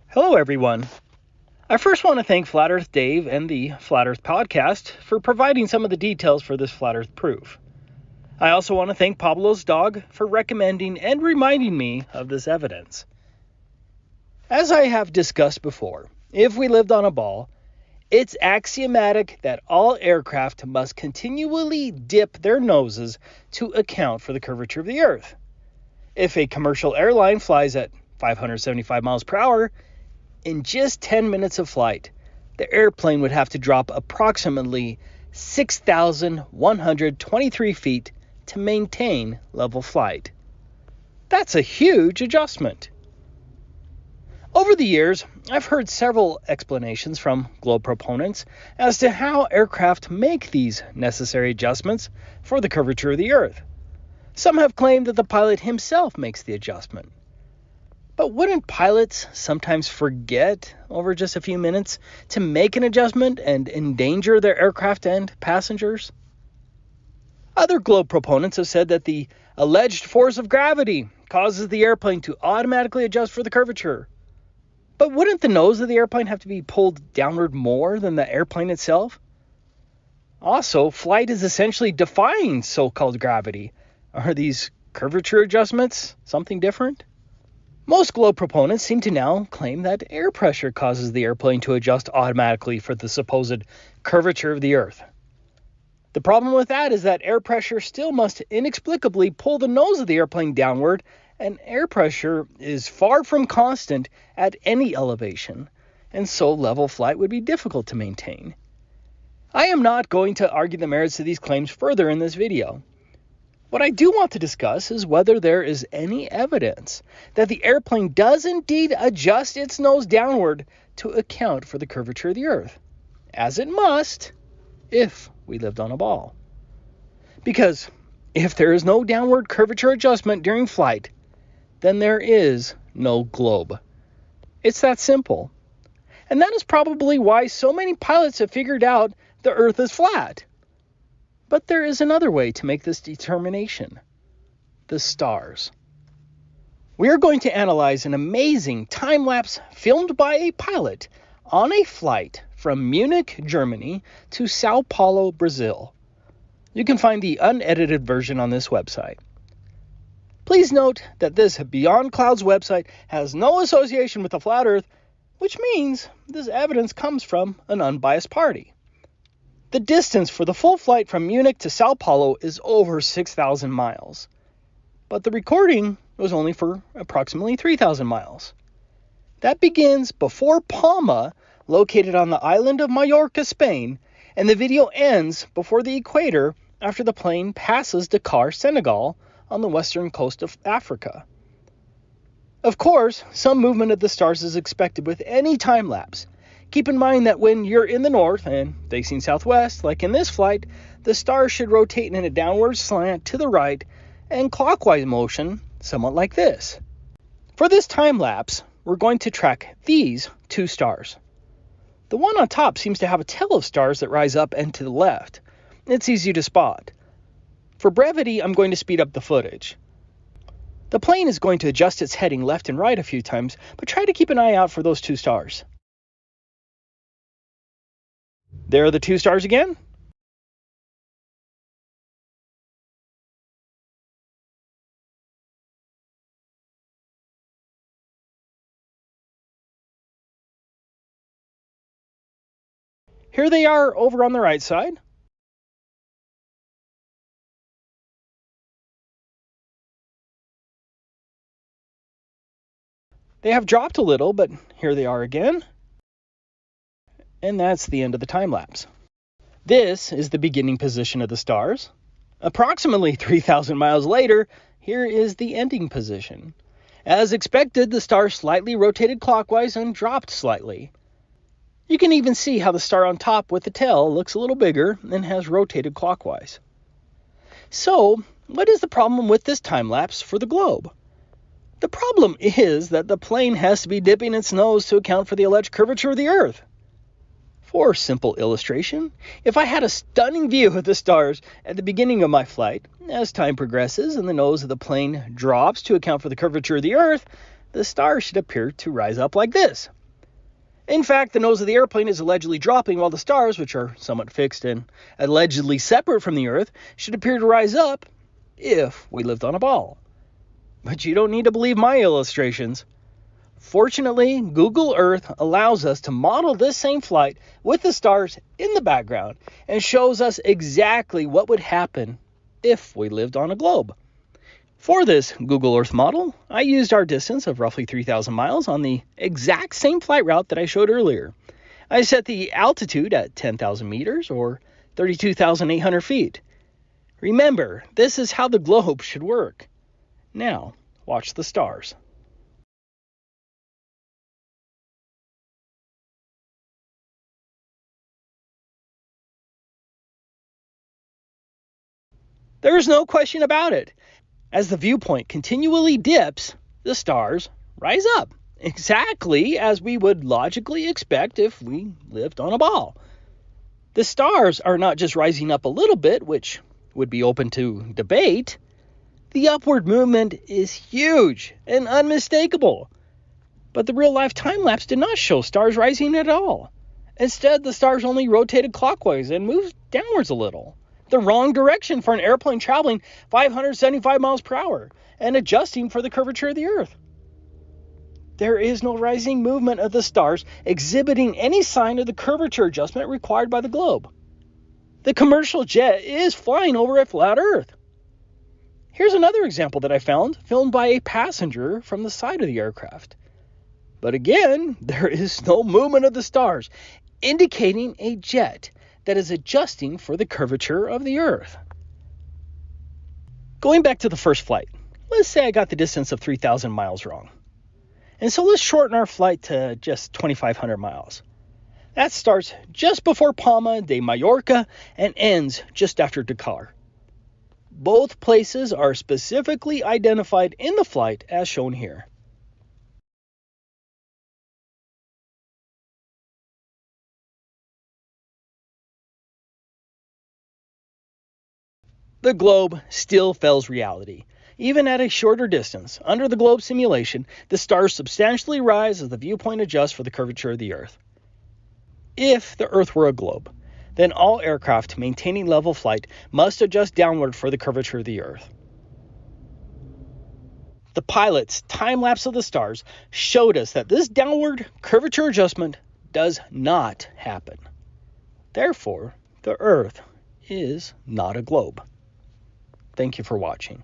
Hello, everyone. I first want to thank Flat Earth Dave and the Flat Earth Podcast for providing some of the details for this Flat Earth proof. I also want to thank Pablo's dog for recommending and reminding me of this evidence. As I have discussed before, if we lived on a ball, it's axiomatic that all aircraft must continually dip their noses to account for the curvature of the Earth. If a commercial airline flies at 575 miles per hour, in just 10 minutes of flight, the airplane would have to drop approximately 6,123 feet to maintain level flight. That's a huge adjustment. Over the years, I've heard several explanations from globe proponents as to how aircraft make these necessary adjustments for the curvature of the Earth. Some have claimed that the pilot himself makes the adjustment. But wouldn't pilots sometimes forget over just a few minutes to make an adjustment and endanger their aircraft and passengers? Other globe proponents have said that the alleged force of gravity causes the airplane to automatically adjust for the curvature. But wouldn't the nose of the airplane have to be pulled downward more than the airplane itself? Also, flight is essentially defying so-called gravity. Are these curvature adjustments something different? Most globe proponents seem to now claim that air pressure causes the airplane to adjust automatically for the supposed curvature of the Earth. The problem with that is that air pressure still must inexplicably pull the nose of the airplane downward, and air pressure is far from constant at any elevation, and so level flight would be difficult to maintain. I am not going to argue the merits of these claims further in this video. What I do want to discuss is whether there is any evidence that the airplane does indeed adjust its nose downward to account for the curvature of the Earth, as it must if we lived on a ball. Because if there is no downward curvature adjustment during flight, then there is no globe. It's that simple. And that is probably why so many pilots have figured out the Earth is flat. But there is another way to make this determination: the stars. We are going to analyze an amazing time-lapse filmed by a pilot on a flight from Munich, Germany to Sao Paulo, Brazil. You can find the unedited version on this website. Please note that this Beyond Clouds website has no association with the Flat Earth, which means this evidence comes from an unbiased party. The distance for the full flight from Munich to Sao Paulo is over 6,000 miles, but the recording was only for approximately 3,000 miles. That begins before Palma, located on the island of Majorca, Spain, and the video ends before the equator after the plane passes Dakar, Senegal, on the western coast of Africa. Of course, some movement of the stars is expected with any time lapse. Keep in mind that when you're in the north and facing southwest, like in this flight, the stars should rotate in a downward slant to the right and clockwise motion, somewhat like this. For this time lapse, we're going to track these two stars. The one on top seems to have a tail of stars that rise up and to the left. It's easy to spot. For brevity, I'm going to speed up the footage. The plane is going to adjust its heading left and right a few times, but try to keep an eye out for those two stars. There are the two stars again. Here they are over on the right side. They have dropped a little, but here they are again. And that's the end of the time lapse. This is the beginning position of the stars. Approximately 3,000 miles later, here is the ending position. As expected, the star slightly rotated clockwise and dropped slightly. You can even see how the star on top with the tail looks a little bigger and has rotated clockwise. So, what is the problem with this time lapse for the globe? The problem is that the plane has to be dipping its nose to account for the alleged curvature of the Earth. For simple illustration, if I had a stunning view of the stars at the beginning of my flight, as time progresses and the nose of the plane drops to account for the curvature of the Earth, the stars should appear to rise up like this, In fact, the nose of the airplane is allegedly dropping while the stars, which are somewhat fixed and allegedly separate from the Earth, should appear to rise up if we lived on a ball. But you don't need to believe my illustrations. Fortunately, Google Earth allows us to model this same flight with the stars in the background and shows us exactly what would happen if we lived on a globe. For this Google Earth model, I used our distance of roughly 3,000 miles on the exact same flight route that I showed earlier. I set the altitude at 10,000 meters or 32,800 feet. Remember, this is how the globe should work. Now, watch the stars. There's no question about it. As the viewpoint continually dips, the stars rise up, exactly as we would logically expect if we lived on a ball. The stars are not just rising up a little bit, which would be open to debate. The upward movement is huge and unmistakable. But the real-life time-lapse did not show stars rising at all. Instead, the stars only rotated clockwise and moved downwards a little. The wrong direction for an airplane traveling 575 miles per hour and adjusting for the curvature of the Earth. There is no rising movement of the stars exhibiting any sign of the curvature adjustment required by the globe. The commercial jet is flying over a flat Earth. Here's another example that I found, filmed by a passenger from the side of the aircraft. But again, there is no movement of the stars, indicating a jet that is adjusting for the curvature of the Earth. Going back to the first flight, let's say I got the distance of 3,000 miles wrong. And so let's shorten our flight to just 2,500 miles. That starts just before Palma de Mallorca and ends just after Dakar. Both places are specifically identified in the flight as shown here. The globe still fails reality. Even at a shorter distance, under the globe simulation, the stars substantially rise as the viewpoint adjusts for the curvature of the Earth. If the Earth were a globe, then all aircraft maintaining level flight must adjust downward for the curvature of the Earth. The pilot's time lapse of the stars showed us that this downward curvature adjustment does not happen. Therefore, the Earth is not a globe. Thank you for watching.